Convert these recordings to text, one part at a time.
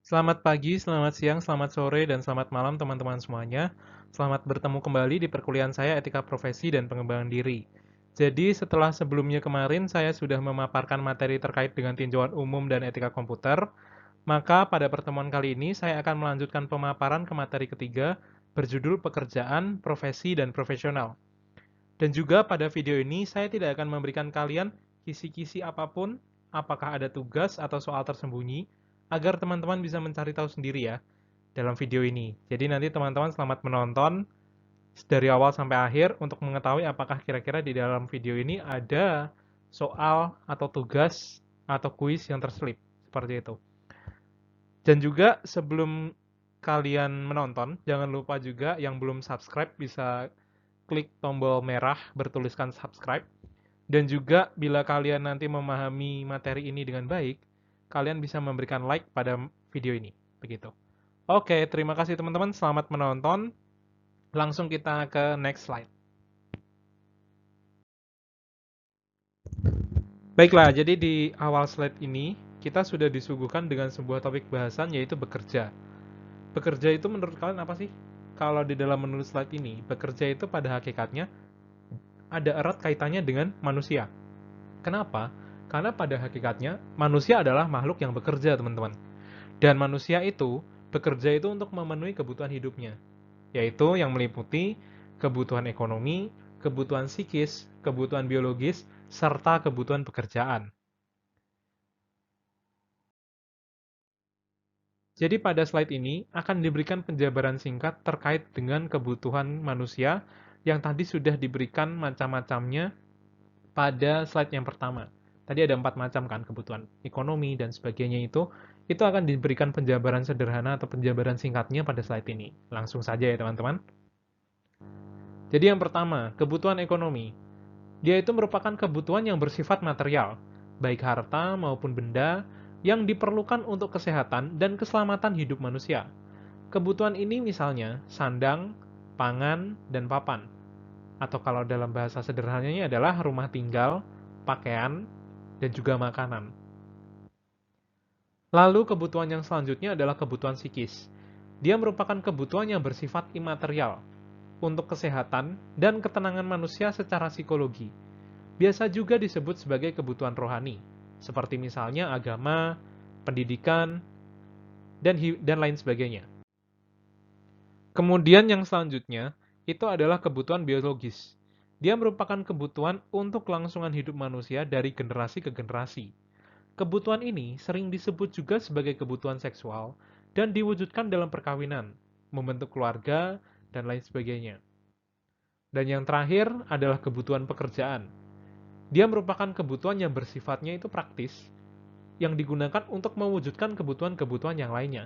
Selamat pagi, selamat siang, selamat sore, dan selamat malam teman-teman semuanya. Selamat bertemu kembali di perkuliahan saya Etika Profesi dan Pengembangan Diri. Jadi setelah sebelumnya kemarin saya sudah memaparkan materi terkait dengan tinjauan umum dan etika komputer, maka pada pertemuan kali ini saya akan melanjutkan pemaparan ke materi ketiga berjudul Pekerjaan, Profesi, dan Profesional. Dan juga pada video ini saya tidak akan memberikan kalian kisi-kisi apapun, apakah ada tugas atau soal tersembunyi, agar teman-teman bisa mencari tahu sendiri ya dalam video ini. Jadi nanti teman-teman selamat menonton dari awal sampai akhir untuk mengetahui apakah kira-kira di dalam video ini ada soal atau tugas atau kuis yang terselip seperti itu. Dan juga sebelum kalian menonton, jangan lupa juga yang belum subscribe bisa klik tombol merah bertuliskan subscribe. Dan juga bila kalian nanti memahami materi ini dengan baik, kalian bisa memberikan like pada video ini. Begitu. Oke, terima kasih teman-teman. Selamat menonton. Langsung kita ke next slide. Baiklah, jadi di awal slide ini, kita sudah disuguhkan dengan sebuah topik bahasan yaitu bekerja. Bekerja itu menurut kalian apa sih? Kalau di dalam menulis slide ini, bekerja itu pada hakikatnya ada erat kaitannya dengan manusia. Kenapa? Karena pada hakikatnya manusia adalah makhluk yang bekerja, teman-teman. Dan manusia itu bekerja itu untuk memenuhi kebutuhan hidupnya, yaitu yang meliputi kebutuhan ekonomi, kebutuhan psikis, kebutuhan biologis, serta kebutuhan pekerjaan. Jadi pada slide ini akan diberikan penjabaran singkat terkait dengan kebutuhan manusia yang tadi sudah diberikan macam-macamnya pada slide yang pertama. Tadi ada 4 macam kan kebutuhan ekonomi dan sebagainya itu akan diberikan penjabaran sederhana atau penjabaran singkatnya pada slide ini. Langsung saja ya teman-teman. Jadi yang pertama, kebutuhan ekonomi. Dia itu merupakan kebutuhan yang bersifat material, baik harta maupun benda yang diperlukan untuk kesehatan dan keselamatan hidup manusia. Kebutuhan ini misalnya sandang, pangan, dan papan. Atau kalau dalam bahasa sederhananya adalah rumah tinggal, pakaian, dan juga makanan. Lalu kebutuhan yang selanjutnya adalah kebutuhan psikis. Dia merupakan kebutuhan yang bersifat imaterial untuk kesehatan dan ketenangan manusia secara psikologi. Biasa juga disebut sebagai kebutuhan rohani, seperti misalnya agama, pendidikan, dan lain sebagainya. Kemudian yang selanjutnya, itu adalah kebutuhan biologis. Dia merupakan kebutuhan untuk kelangsungan hidup manusia dari generasi ke generasi. Kebutuhan ini sering disebut juga sebagai kebutuhan seksual dan diwujudkan dalam perkawinan, membentuk keluarga, dan lain sebagainya. Dan yang terakhir adalah kebutuhan pekerjaan. Dia merupakan kebutuhan yang bersifatnya itu praktis, yang digunakan untuk mewujudkan kebutuhan-kebutuhan yang lainnya.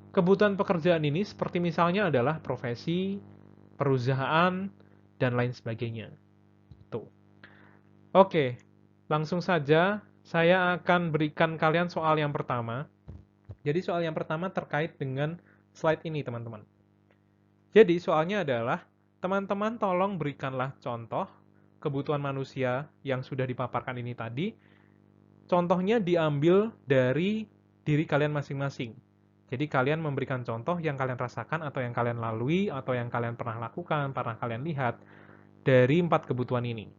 Kebutuhan pekerjaan ini seperti misalnya adalah profesi, perusahaan, dan lain sebagainya. Tuh. Oke, langsung saja saya akan berikan kalian soal yang pertama. Jadi soal yang pertama terkait dengan slide ini, teman-teman. Jadi soalnya adalah, teman-teman tolong berikanlah contoh kebutuhan manusia yang sudah dipaparkan ini tadi. Contohnya diambil dari diri kalian masing-masing. Jadi kalian memberikan contoh yang kalian rasakan atau yang kalian lalui atau yang kalian pernah lakukan, pernah kalian lihat dari 4 kebutuhan ini.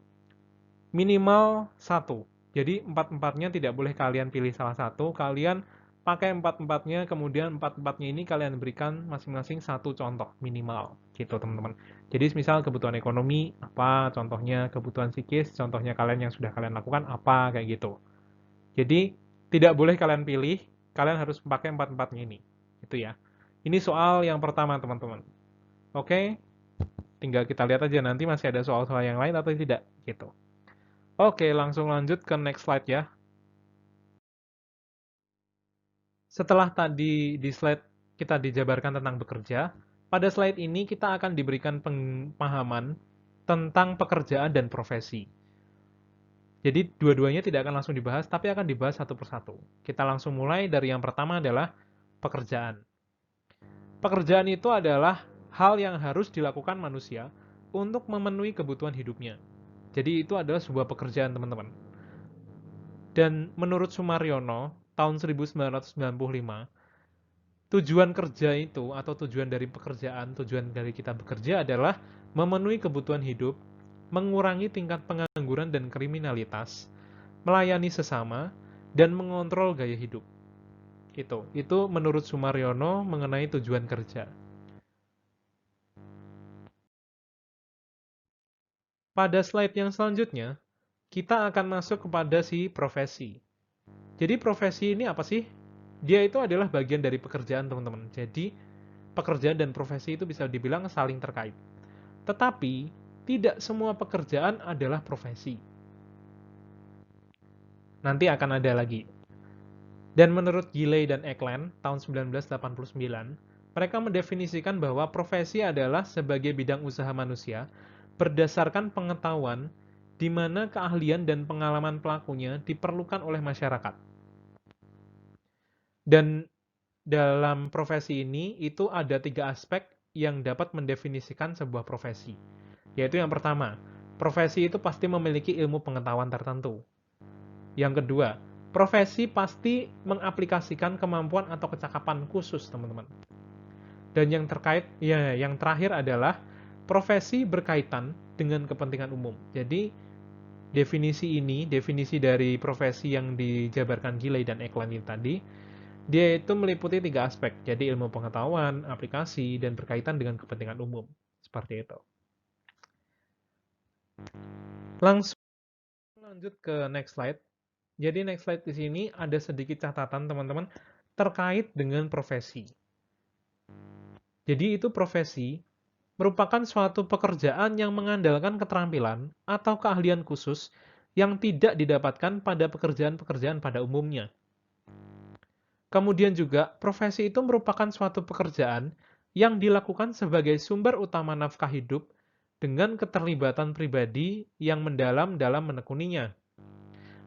Minimal 1. Jadi 4-4-nya tidak boleh kalian pilih salah satu, kalian pakai 4-4-nya, kemudian 4-4-nya ini kalian berikan masing-masing satu contoh minimal gitu teman-teman. Jadi misal kebutuhan ekonomi apa contohnya, kebutuhan psikis contohnya kalian yang sudah kalian lakukan apa kayak gitu. Jadi tidak boleh kalian pilih, kalian harus pakai 4-4-nya ini. Itu ya. Ini soal yang pertama teman-teman. Oke, tinggal kita lihat aja nanti masih ada soal-soal yang lain atau tidak gitu. Oke, langsung lanjut ke next slide ya. Setelah tadi di slide kita dijabarkan tentang bekerja, pada slide ini kita akan diberikan pemahaman tentang pekerjaan dan profesi. Jadi dua-duanya tidak akan langsung dibahas, tapi akan dibahas satu persatu. Kita langsung mulai dari yang pertama adalah pekerjaan. Pekerjaan itu adalah hal yang harus dilakukan manusia untuk memenuhi kebutuhan hidupnya. Jadi itu adalah sebuah pekerjaan, teman-teman. Dan menurut Sumaryono, tahun 1995, Tujuan kerja itu atau tujuan dari pekerjaan, tujuan dari kita bekerja adalah memenuhi kebutuhan hidup, mengurangi tingkat pengangguran dan kriminalitas, melayani sesama, dan mengontrol gaya hidup. Itu menurut Sumaryono mengenai tujuan kerja. Pada slide yang selanjutnya, kita akan masuk kepada si profesi. Jadi profesi ini apa sih? Dia itu adalah bagian dari pekerjaan, teman-teman. Jadi pekerjaan dan profesi itu bisa dibilang saling terkait. Tetapi tidak semua pekerjaan adalah profesi. Nanti akan ada lagi. Dan menurut Gilley dan Eklund tahun 1989, mereka mendefinisikan bahwa profesi adalah sebagai bidang usaha manusia berdasarkan pengetahuan di mana keahlian dan pengalaman pelakunya diperlukan oleh masyarakat. Dan dalam profesi ini itu ada 3 aspek yang dapat mendefinisikan sebuah profesi. Yaitu yang pertama, profesi itu pasti memiliki ilmu pengetahuan tertentu. Yang kedua, profesi pasti mengaplikasikan kemampuan atau kecakapan khusus, teman-teman. Dan yang terakhir adalah profesi berkaitan dengan kepentingan umum. Jadi, definisi dari profesi yang dijabarkan Gilley dan Eklund tadi, dia itu meliputi 3 aspek. Jadi, ilmu pengetahuan, aplikasi, dan berkaitan dengan kepentingan umum. Seperti itu. Langsung lanjut ke next slide. Jadi next slide di sini ada sedikit catatan teman-teman terkait dengan profesi. Jadi itu profesi merupakan suatu pekerjaan yang mengandalkan keterampilan atau keahlian khusus yang tidak didapatkan pada pekerjaan-pekerjaan pada umumnya. Kemudian juga profesi itu merupakan suatu pekerjaan yang dilakukan sebagai sumber utama nafkah hidup dengan keterlibatan pribadi yang mendalam dalam menekuninya.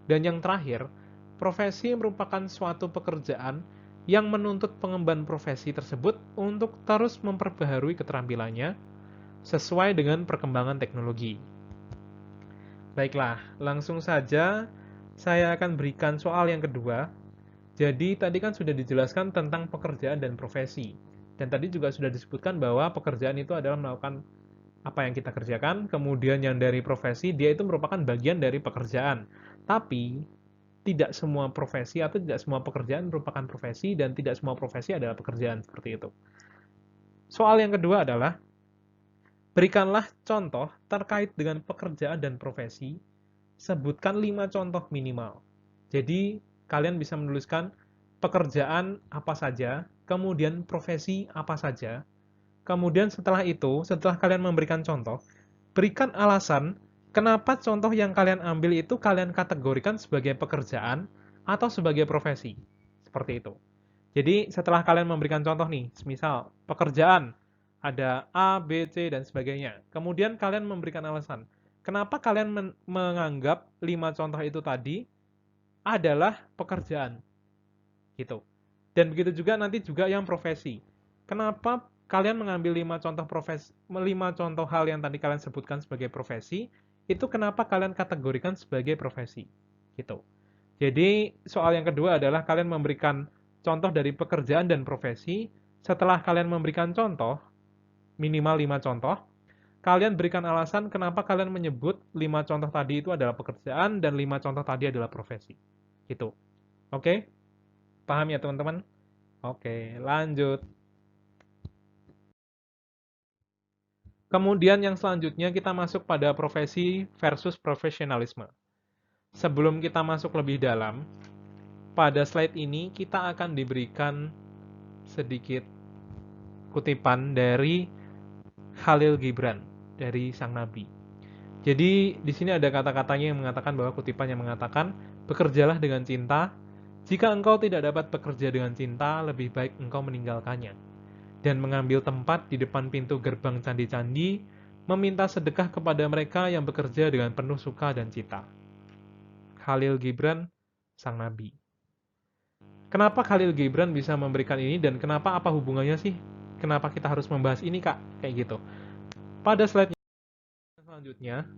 Dan yang terakhir, profesi merupakan suatu pekerjaan yang menuntut pengemban profesi tersebut untuk terus memperbaharui keterampilannya sesuai dengan perkembangan teknologi. Baiklah, langsung saja saya akan berikan soal yang kedua. Jadi tadi kan sudah dijelaskan tentang pekerjaan dan profesi. Dan tadi juga sudah disebutkan bahwa pekerjaan itu adalah melakukan apa yang kita kerjakan, kemudian yang dari profesi, dia itu merupakan bagian dari pekerjaan. Tapi tidak semua profesi atau tidak semua pekerjaan merupakan profesi dan tidak semua profesi adalah pekerjaan seperti itu. Soal yang kedua adalah berikanlah contoh terkait dengan pekerjaan dan profesi. Sebutkan 5 contoh minimal. Jadi kalian bisa menuliskan pekerjaan apa saja, kemudian profesi apa saja. Kemudian setelah itu, setelah kalian memberikan contoh, berikan alasan kenapa contoh yang kalian ambil itu kalian kategorikan sebagai pekerjaan atau sebagai profesi. Seperti itu. Jadi setelah kalian memberikan contoh nih, misal pekerjaan, ada A, B, C, dan sebagainya. Kemudian kalian memberikan alasan. Kenapa kalian menganggap 5 contoh itu tadi adalah pekerjaan? Gitu. Dan begitu juga nanti juga yang profesi. Kenapa kalian mengambil 5 contoh profesi, 5 contoh hal yang tadi kalian sebutkan sebagai profesi, itu kenapa kalian kategorikan sebagai profesi? Gitu. Jadi, soal yang kedua adalah kalian memberikan contoh dari pekerjaan dan profesi. Setelah kalian memberikan contoh, minimal 5 contoh, kalian berikan alasan kenapa kalian menyebut 5 contoh tadi itu adalah pekerjaan dan 5 contoh tadi adalah profesi. Gitu. Oke? Paham ya, teman-teman? Oke, lanjut. Kemudian yang selanjutnya kita masuk pada profesi versus profesionalisme. Sebelum kita masuk lebih dalam, pada slide ini kita akan diberikan sedikit kutipan dari Khalil Gibran, dari sang nabi. Jadi di sini ada kata-katanya yang mengatakan bahwa kutipan yang mengatakan, "Bekerjalah dengan cinta. Jika engkau tidak dapat bekerja dengan cinta, lebih baik engkau meninggalkannya dan mengambil tempat di depan pintu gerbang candi-candi, meminta sedekah kepada mereka yang bekerja dengan penuh suka dan cita." Khalil Gibran, sang nabi. Kenapa Khalil Gibran bisa memberikan ini dan kenapa apa hubungannya sih? Kenapa kita harus membahas ini, Kak? Kayak gitu. Pada slide selanjutnya,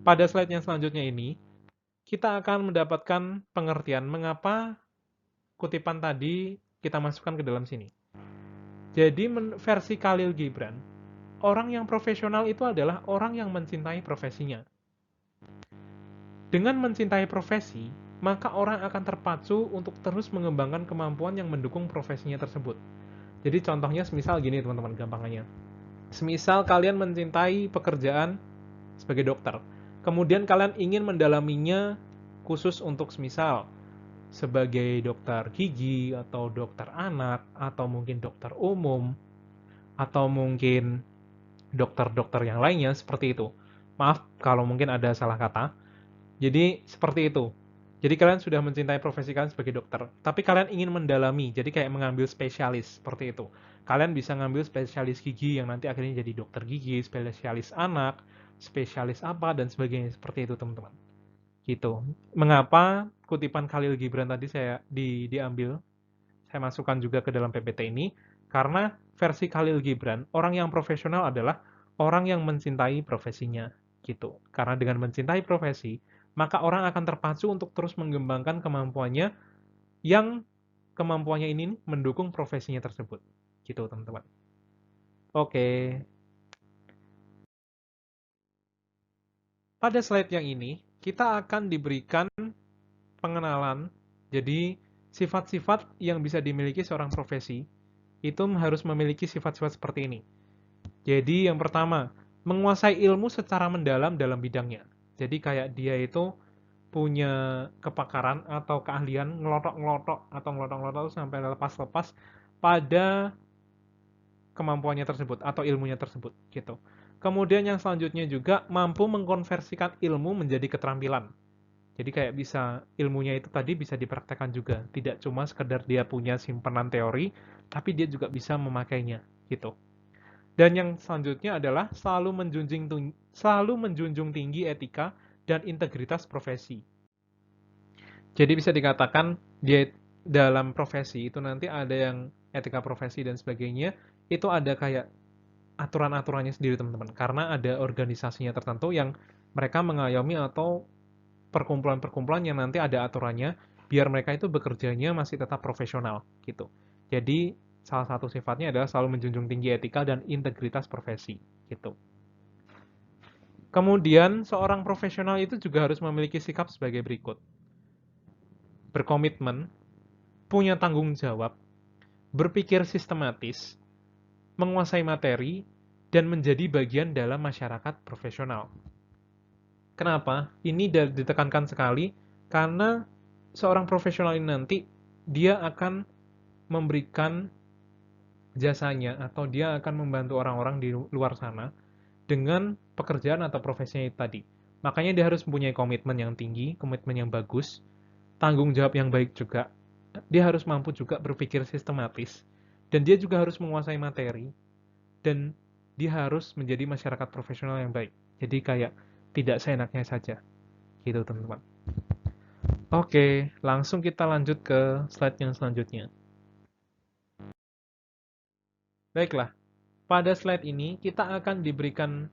pada slide yang selanjutnya ini, kita akan mendapatkan pengertian mengapa kutipan tadi kita masukkan ke dalam sini. Jadi versi Khalil Gibran, orang yang profesional itu adalah orang yang mencintai profesinya. Dengan mencintai profesi, maka orang akan terpacu untuk terus mengembangkan kemampuan yang mendukung profesinya tersebut. Jadi contohnya semisal gini teman-teman gampangannya. Semisal kalian mencintai pekerjaan sebagai dokter, kemudian kalian ingin mendalaminya khusus untuk semisal sebagai dokter gigi atau dokter anak atau mungkin dokter umum atau mungkin dokter-dokter yang lainnya seperti itu. Maaf kalau mungkin ada salah kata. Jadi seperti itu. Jadi kalian sudah mencintai profesi kalian sebagai dokter, tapi kalian ingin mendalami, jadi kayak mengambil spesialis seperti itu. Kalian bisa ngambil spesialis gigi yang nanti akhirnya jadi dokter gigi, spesialis anak, spesialis apa dan sebagainya seperti itu teman-teman. Gitu. Mengapa kutipan Khalil Gibran tadi diambil, saya masukkan juga ke dalam PPT ini, karena versi Khalil Gibran, orang yang profesional adalah orang yang mencintai profesinya. Gitu. Karena dengan mencintai profesi, maka orang akan terpacu untuk terus mengembangkan kemampuannya yang kemampuannya ini mendukung profesinya tersebut. Gitu, teman-teman. Oke. Pada slide yang ini, kita akan diberikan pengenalan. Jadi, sifat-sifat yang bisa dimiliki seorang profesi itu harus memiliki sifat-sifat seperti ini. Jadi, yang pertama, menguasai ilmu secara mendalam dalam bidangnya. Jadi, kayak dia itu punya kepakaran atau keahlian ngelotok-ngelotok atau ngelotok-ngelotok sampai lepas-lepas pada kemampuannya tersebut atau ilmunya tersebut gitu. Kemudian yang selanjutnya juga mampu mengkonversikan ilmu menjadi keterampilan. Jadi kayak bisa ilmunya itu tadi bisa dipraktekkan juga, tidak cuma sekedar dia punya simpanan teori, tapi dia juga bisa memakainya gitu. Dan yang selanjutnya adalah selalu menjunjung tinggi etika dan integritas profesi. Jadi bisa dikatakan dia dalam profesi itu nanti ada yang etika profesi dan sebagainya, itu ada kayak aturan-aturannya sendiri teman-teman. Karena ada organisasinya tertentu yang mereka mengayomi atau perkumpulan-perkumpulan yang nanti ada aturannya biar mereka itu bekerjanya masih tetap profesional gitu. Jadi salah satu sifatnya adalah selalu menjunjung tinggi etika dan integritas profesi gitu. Kemudian seorang profesional itu juga harus memiliki sikap sebagai berikut. Berkomitmen, punya tanggung jawab, berpikir sistematis, menguasai materi, dan menjadi bagian dalam masyarakat profesional. Kenapa? Ini ditekankan sekali karena seorang profesional ini nanti dia akan memberikan jasanya atau dia akan membantu orang-orang di luar sana dengan pekerjaan atau profesinya itu tadi. Makanya dia harus mempunyai komitmen yang tinggi, komitmen yang bagus, tanggung jawab yang baik juga. Dia harus mampu juga berpikir sistematis dan dia juga harus menguasai materi dan dia harus menjadi masyarakat profesional yang baik. Jadi kayak tidak seenaknya saja. Gitu teman-teman. Oke, langsung kita lanjut ke slide yang selanjutnya. Baiklah, pada slide ini kita akan diberikan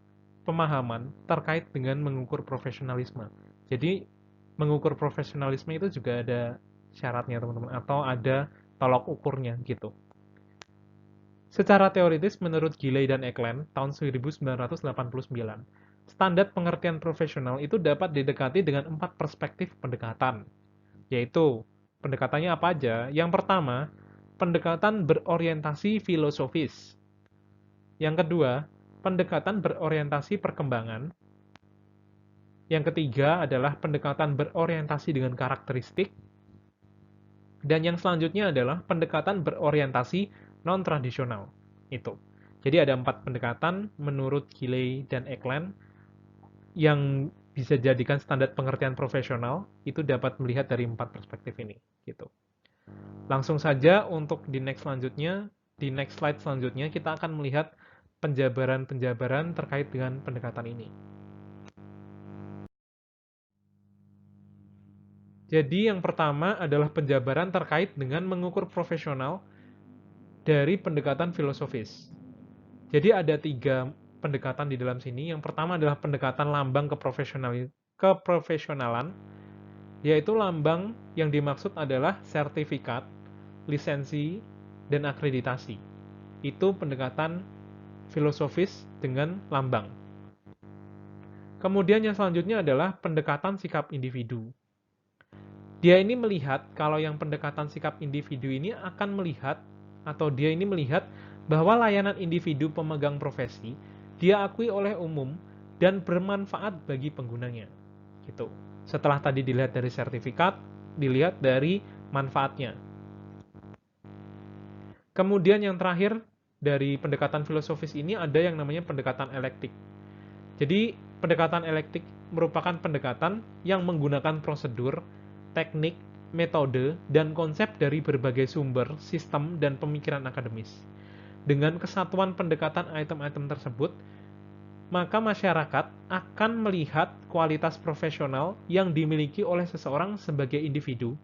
pemahaman terkait dengan mengukur profesionalisme. Jadi, mengukur profesionalisme itu juga ada syaratnya teman-teman, atau ada tolok ukurnya gitu. Secara teoritis, menurut Gilley dan Ekland, tahun 1989, standar pengertian profesional itu dapat didekati dengan 4 perspektif pendekatan, yaitu pendekatannya apa aja? Yang pertama, pendekatan berorientasi filosofis. Yang kedua, pendekatan berorientasi perkembangan. Yang ketiga adalah pendekatan berorientasi dengan karakteristik. Dan yang selanjutnya adalah pendekatan berorientasi non-tradisional. Itu. Jadi ada 4 pendekatan menurut Gilley dan Ekland yang bisa jadikan standar pengertian profesional, itu dapat melihat dari 4 perspektif ini. Gitu. Langsung saja untuk di next slide selanjutnya kita akan melihat penjabaran-penjabaran terkait dengan pendekatan ini. Jadi yang pertama adalah penjabaran terkait dengan mengukur profesional dari pendekatan filosofis. Jadi ada 3 pendekatan di dalam sini. Yang pertama adalah pendekatan lambang keprofesionalan, yaitu lambang yang dimaksud adalah sertifikat, lisensi, dan akreditasi. Itu pendekatan filosofis dengan lambang. Kemudian yang selanjutnya adalah pendekatan sikap individu. Dia ini melihat, kalau yang pendekatan sikap individu ini akan melihat, atau dia ini melihat bahwa layanan individu pemegang profesi diakui oleh umum dan bermanfaat bagi penggunanya. Gitu. Setelah tadi dilihat dari sertifikat, dilihat dari manfaatnya. Kemudian yang terakhir dari pendekatan filosofis ini ada yang namanya pendekatan elektik. Jadi pendekatan elektik merupakan pendekatan yang menggunakan prosedur, teknik, metode, dan konsep dari berbagai sumber, sistem, dan pemikiran akademis. Dengan kesatuan pendekatan item-item tersebut, maka masyarakat akan melihat kualitas profesional yang dimiliki oleh seseorang sebagai individu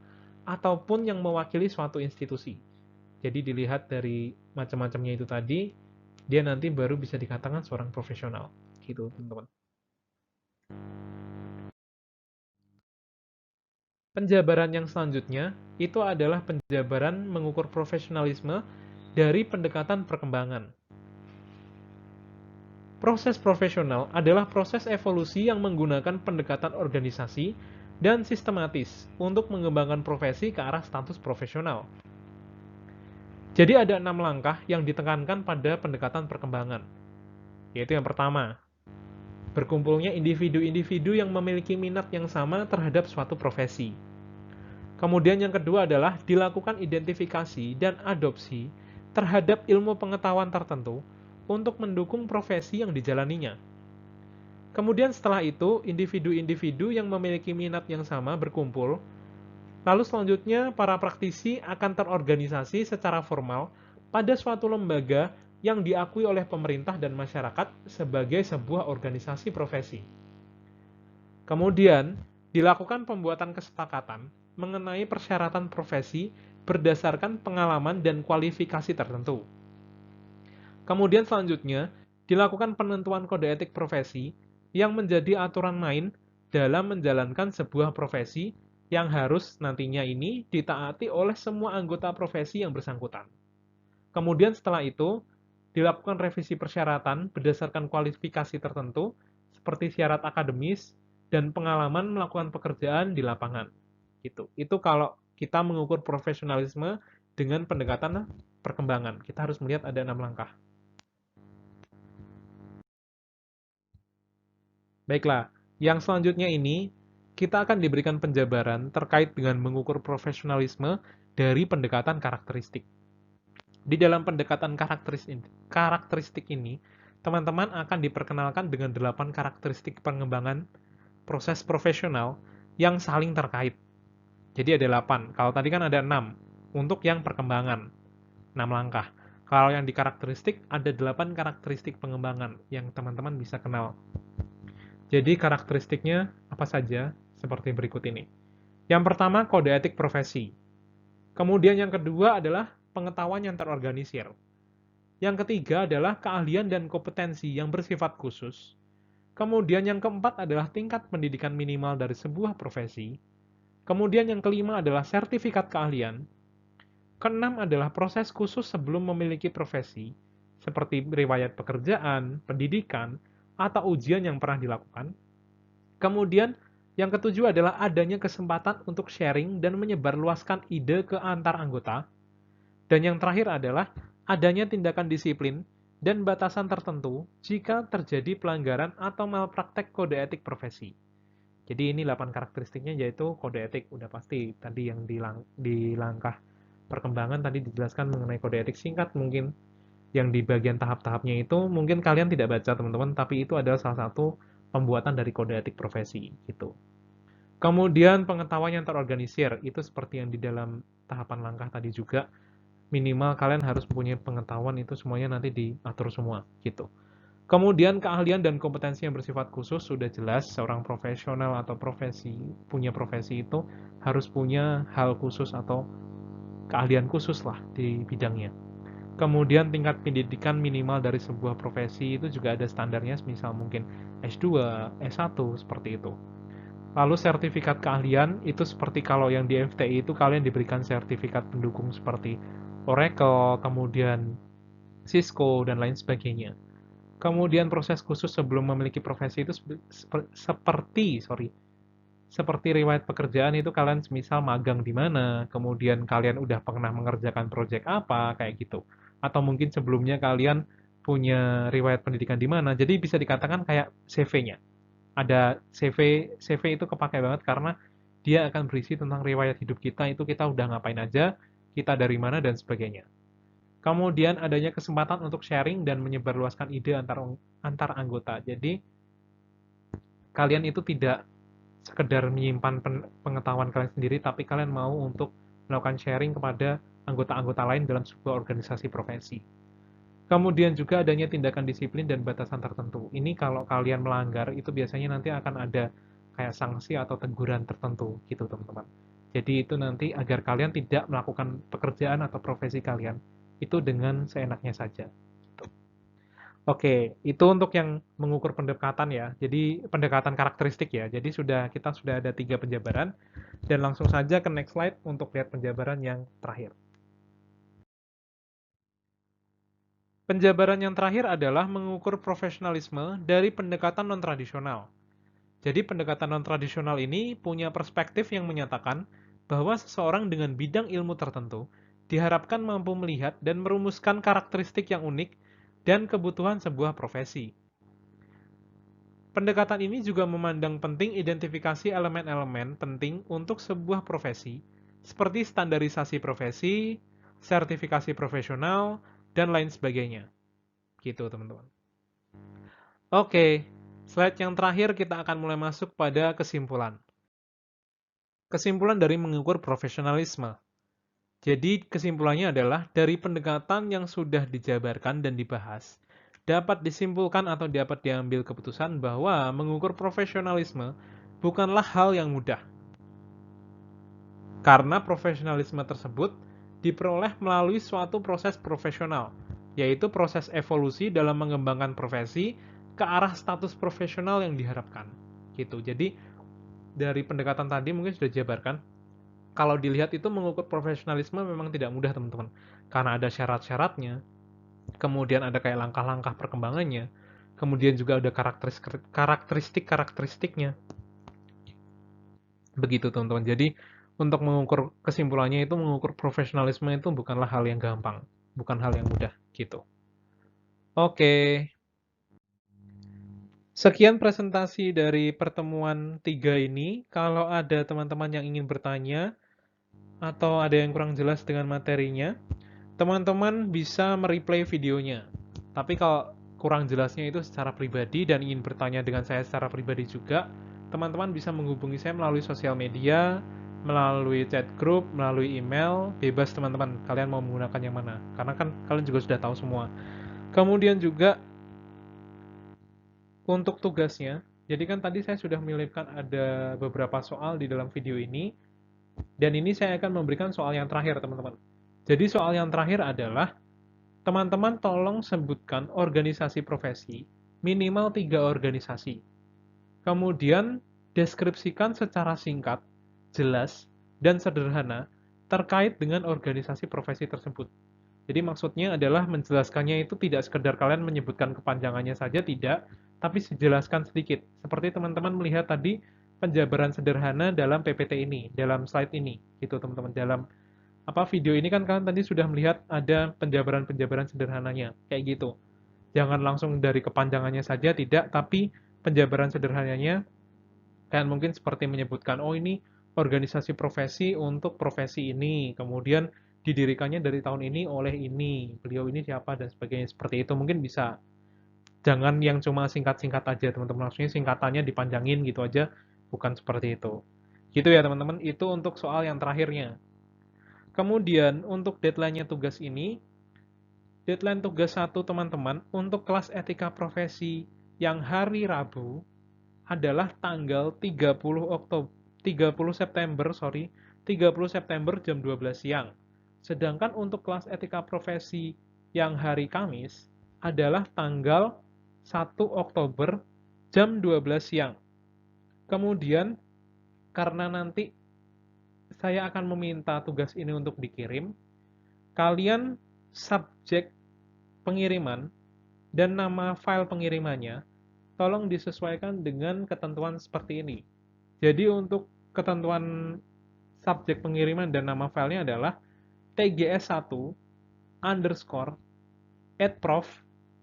ataupun yang mewakili suatu institusi. Jadi dilihat dari macam-macamnya itu tadi, dia nanti baru bisa dikatakan seorang profesional. Gitu, teman-teman. Penjabaran yang selanjutnya itu adalah penjabaran mengukur profesionalisme dari pendekatan perkembangan. Proses profesional adalah proses evolusi yang menggunakan pendekatan organisasi dan sistematis untuk mengembangkan profesi ke arah status profesional. Jadi ada 6 langkah yang ditekankan pada pendekatan perkembangan. Yaitu yang pertama, berkumpulnya individu-individu yang memiliki minat yang sama terhadap suatu profesi. Kemudian yang kedua adalah dilakukan identifikasi dan adopsi terhadap ilmu pengetahuan tertentu untuk mendukung profesi yang dijalaninya. Kemudian setelah itu, individu-individu yang memiliki minat yang sama berkumpul. Lalu selanjutnya, para praktisi akan terorganisasi secara formal pada suatu lembaga yang diakui oleh pemerintah dan masyarakat sebagai sebuah organisasi profesi. Kemudian, dilakukan pembuatan kesepakatan mengenai persyaratan profesi berdasarkan pengalaman dan kualifikasi tertentu. Kemudian selanjutnya, dilakukan penentuan kode etik profesi yang menjadi aturan main dalam menjalankan sebuah profesi yang harus nantinya ini ditaati oleh semua anggota profesi yang bersangkutan. Kemudian setelah itu, dilakukan revisi persyaratan berdasarkan kualifikasi tertentu, seperti syarat akademis dan pengalaman melakukan pekerjaan di lapangan. Gitu. Itu kalau kita mengukur profesionalisme dengan pendekatan perkembangan. Kita harus melihat ada 6 langkah. Baiklah, yang selanjutnya ini kita akan diberikan penjabaran terkait dengan mengukur profesionalisme dari pendekatan karakteristik. Di dalam pendekatan karakteristik ini, teman-teman akan diperkenalkan dengan 8 karakteristik pengembangan proses profesional yang saling terkait. Jadi ada 8. Kalau tadi kan ada 6 untuk yang perkembangan, 6 langkah. Kalau yang di karakteristik ada 8 karakteristik pengembangan yang teman-teman bisa kenal. Jadi karakteristiknya apa saja? Seperti berikut ini. Yang pertama, kode etik profesi. Kemudian yang kedua adalah pengetahuan yang terorganisir. Yang ketiga adalah keahlian dan kompetensi yang bersifat khusus. Kemudian yang keempat adalah tingkat pendidikan minimal dari sebuah profesi. Kemudian yang kelima adalah sertifikat keahlian. Keenam adalah proses khusus sebelum memiliki profesi, seperti riwayat pekerjaan, pendidikan, atau ujian yang pernah dilakukan. Kemudian, yang ketujuh adalah adanya kesempatan untuk sharing dan menyebarluaskan ide ke antar anggota. Dan yang terakhir adalah adanya tindakan disiplin dan batasan tertentu jika terjadi pelanggaran atau malpraktek kode etik profesi. Jadi ini 8 karakteristiknya, yaitu kode etik, udah pasti. Tadi yang di langkah perkembangan tadi dijelaskan mengenai kode etik singkat, mungkin yang di bagian tahap-tahapnya itu mungkin kalian tidak baca teman-teman, tapi itu adalah salah satu pembuatan dari kode etik profesi gitu. Kemudian pengetahuan yang terorganisir, itu seperti yang di dalam tahapan langkah tadi juga, minimal kalian harus punya pengetahuan, itu semuanya nanti diatur semua gitu. Kemudian keahlian dan kompetensi yang bersifat khusus, sudah jelas seorang profesional atau punya profesi itu harus punya hal khusus atau keahlian khusus lah di bidangnya. Kemudian tingkat pendidikan minimal dari sebuah profesi itu juga ada standarnya, misal mungkin S2, S1, seperti itu. Lalu sertifikat keahlian itu seperti kalau yang di FTI itu kalian diberikan sertifikat pendukung seperti Oracle, kemudian Cisco, dan lain sebagainya. Kemudian proses khusus sebelum memiliki profesi itu seperti riwayat pekerjaan itu kalian misal magang di mana, kemudian kalian udah pernah mengerjakan proyek apa, kayak gitu. Atau mungkin sebelumnya kalian punya riwayat pendidikan di mana. Jadi bisa dikatakan kayak CV-nya. Ada CV itu kepakai banget karena dia akan berisi tentang riwayat hidup kita, itu kita udah ngapain aja, kita dari mana, dan sebagainya. Kemudian adanya kesempatan untuk sharing dan menyebarluaskan ide antar anggota. Jadi kalian itu tidak sekedar menyimpan pengetahuan kalian sendiri, tapi kalian mau untuk melakukan sharing kepada anggota-anggota lain dalam sebuah organisasi profesi. Kemudian juga adanya tindakan disiplin dan batasan tertentu. Ini kalau kalian melanggar, itu biasanya nanti akan ada kayak sanksi atau teguran tertentu gitu teman-teman. Jadi itu nanti agar kalian tidak melakukan pekerjaan atau profesi kalian itu dengan seenaknya saja. Oke, itu untuk yang mengukur pendekatan ya. Jadi pendekatan karakteristik ya. Jadi kita sudah ada 3 penjabaran dan langsung saja ke next slide untuk lihat penjabaran yang terakhir. Penjabaran yang terakhir adalah mengukur profesionalisme dari pendekatan non-tradisional. Jadi pendekatan non-tradisional ini punya perspektif yang menyatakan bahwa seseorang dengan bidang ilmu tertentu diharapkan mampu melihat dan merumuskan karakteristik yang unik dan kebutuhan sebuah profesi. Pendekatan ini juga memandang penting identifikasi elemen-elemen penting untuk sebuah profesi, seperti standarisasi profesi, sertifikasi profesional, dan lain sebagainya. Gitu, teman-teman. Oke, slide yang terakhir kita akan mulai masuk pada kesimpulan. Kesimpulan dari mengukur profesionalisme. Jadi, kesimpulannya adalah dari pendekatan yang sudah dijabarkan dan dibahas, dapat disimpulkan atau dapat diambil keputusan bahwa mengukur profesionalisme bukanlah hal yang mudah. Karena profesionalisme tersebut diperoleh melalui suatu proses profesional, yaitu proses evolusi dalam mengembangkan profesi ke arah status profesional yang diharapkan. Gitu. Jadi, dari pendekatan tadi mungkin sudah dijabarkan, kalau dilihat itu mengukur profesionalisme memang tidak mudah teman-teman. Karena ada syarat-syaratnya, kemudian ada kayak langkah-langkah perkembangannya, kemudian juga ada karakteristik-karakteristiknya. Begitu teman-teman. Jadi untuk mengukur kesimpulannya itu mengukur profesionalisme itu bukanlah hal yang gampang, bukan hal yang mudah gitu. Oke. Sekian presentasi dari pertemuan 3 ini. Kalau ada teman-teman yang ingin bertanya atau ada yang kurang jelas dengan materinya, teman-teman bisa mereplay videonya. Tapi kalau kurang jelasnya itu secara pribadi dan ingin bertanya dengan saya secara pribadi juga, teman-teman bisa menghubungi saya melalui sosial media, melalui chat group, melalui email, bebas teman-teman. Kalian mau menggunakan yang mana? Karena kan kalian juga sudah tahu semua. Kemudian juga untuk tugasnya, jadi kan tadi saya sudah menyelipkan ada beberapa soal di dalam video ini, dan ini saya akan memberikan soal yang terakhir teman-teman. Jadi soal yang terakhir adalah teman-teman tolong sebutkan organisasi profesi, minimal 3 organisasi. Kemudian deskripsikan secara singkat, jelas, dan sederhana terkait dengan organisasi profesi tersebut. Jadi maksudnya adalah menjelaskannya itu tidak sekedar kalian menyebutkan kepanjangannya saja, tidak, tapi dijelaskan sedikit. Seperti teman-teman melihat tadi penjabaran sederhana dalam PPT ini, dalam slide ini, gitu teman-teman. Dalam video ini kan kalian tadi sudah melihat ada penjabaran-penjabaran sederhananya, kayak gitu. Jangan langsung dari kepanjangannya saja, tidak, tapi penjabaran sederhananya kalian mungkin seperti menyebutkan, oh ini organisasi profesi untuk profesi ini, kemudian didirikannya dari tahun ini oleh ini, beliau ini siapa, dan sebagainya. Seperti itu mungkin bisa. Jangan yang cuma singkat-singkat aja, teman-teman. Maksudnya singkatannya dipanjangin gitu aja, bukan seperti itu. Gitu ya, teman-teman. Itu untuk soal yang terakhirnya. Kemudian untuk deadline-nya tugas ini, deadline tugas 1 teman-teman untuk kelas etika profesi yang hari Rabu adalah tanggal 30 Oktober 30 September, 30 September jam 12 siang. Sedangkan untuk kelas etika profesi yang hari Kamis adalah tanggal 1 Oktober jam 12 siang. Kemudian karena nanti saya akan meminta tugas ini untuk dikirim, kalian subjek pengiriman dan nama file pengirimannya tolong disesuaikan dengan ketentuan seperti ini. Jadi untuk ketentuan subjek pengiriman dan nama filenya adalah tgs1 underscore @prof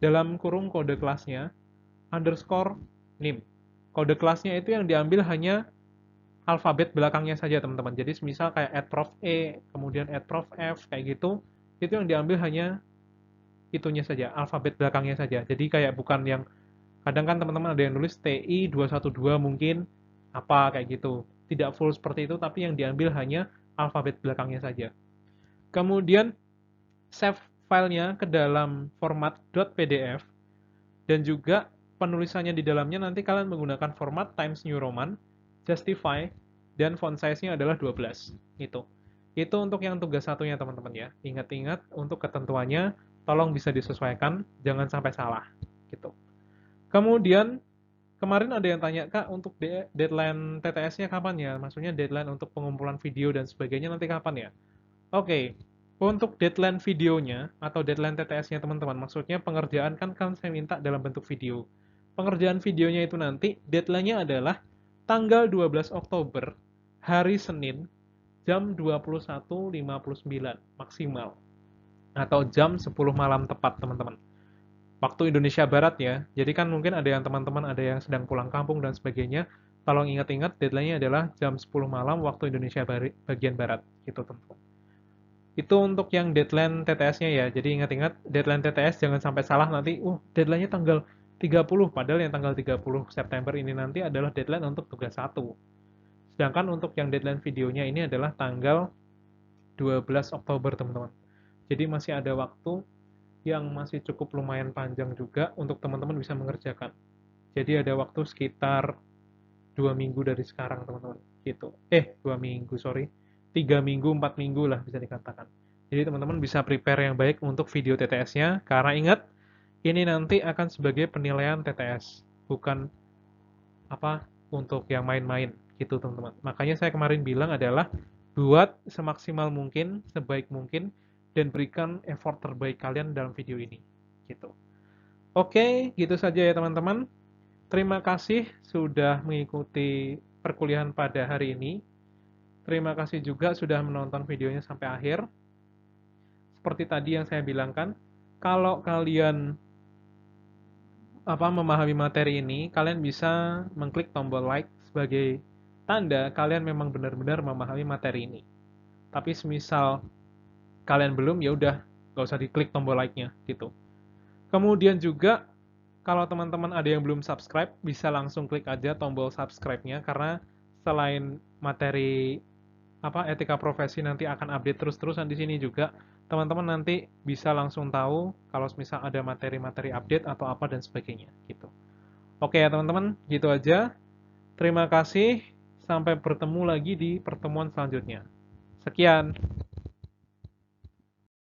dalam kurung kode kelasnya underscore nim. Kode kelasnya itu yang diambil hanya alfabet belakangnya saja teman-teman. Jadi misal kayak @prof E, kemudian @prof F kayak gitu, itu yang diambil hanya itunya saja, alfabet belakangnya saja. Jadi kayak bukan yang kadang kan teman-teman ada yang nulis TI 212 mungkin apa kayak gitu. Tidak full seperti itu, tapi yang diambil hanya alfabet belakangnya saja. Kemudian save filenya ke dalam format .pdf dan juga penulisannya di dalamnya nanti kalian menggunakan format Times New Roman, Justify, dan font size-nya adalah 12. Itu untuk yang tugas satunya teman-teman ya. Ingat-ingat untuk ketentuannya tolong bisa disesuaikan, jangan sampai salah gitu. Kemudian kemarin ada yang tanya, Kak, untuk deadline TTS-nya kapan ya? Maksudnya deadline untuk pengumpulan video dan sebagainya nanti kapan ya? Oke, untuk deadline videonya atau deadline TTS-nya teman-teman, maksudnya pengerjaan kan saya minta dalam bentuk video. Pengerjaan videonya itu nanti deadline-nya adalah tanggal 12 Oktober, hari Senin, jam 21.59 maksimal. Atau jam 10 malam tepat, teman-teman. Waktu Indonesia Barat ya. Jadi kan mungkin ada yang teman-teman ada yang sedang pulang kampung dan sebagainya. Tolong ingat-ingat deadline-nya adalah jam 10 malam waktu Indonesia bagian Barat. Gitu, teman-teman. Itu untuk yang deadline TTS-nya ya. Jadi ingat-ingat deadline TTS jangan sampai salah nanti, deadline-nya tanggal 30, padahal yang tanggal 30 September ini nanti adalah deadline untuk tugas 1. Sedangkan untuk yang deadline videonya ini adalah tanggal 12 Oktober, teman-teman. Jadi masih ada waktu yang masih cukup lumayan panjang juga untuk teman-teman bisa mengerjakan. Jadi ada waktu sekitar 2 minggu dari sekarang, teman-teman. Gitu. 2 minggu, sorry. 3 minggu, 4 minggu lah bisa dikatakan. Jadi teman-teman bisa prepare yang baik untuk video TTS-nya, karena ingat, ini nanti akan sebagai penilaian TTS, bukan apa untuk yang main-main gitu teman-teman. Makanya saya kemarin bilang adalah buat semaksimal mungkin, sebaik mungkin, dan berikan effort terbaik kalian dalam video ini. Gitu. Oke, gitu saja ya teman-teman. Terima kasih sudah mengikuti perkuliahan pada hari ini. Terima kasih juga sudah menonton videonya sampai akhir. Seperti tadi yang saya bilangkan, kalau kalian memahami materi ini, kalian bisa mengklik tombol like sebagai tanda kalian memang benar-benar memahami materi ini. Tapi semisal kalian belum, ya udah, nggak usah diklik tombol like-nya gitu. Kemudian juga kalau teman-teman ada yang belum subscribe, bisa langsung klik aja tombol subscribe-nya karena selain materi etika profesi nanti akan update terus-terusan di sini juga, teman-teman nanti bisa langsung tahu kalau misal ada materi-materi update atau apa dan sebagainya gitu. Oke ya teman-teman, gitu aja. Terima kasih, sampai bertemu lagi di pertemuan selanjutnya. Sekian.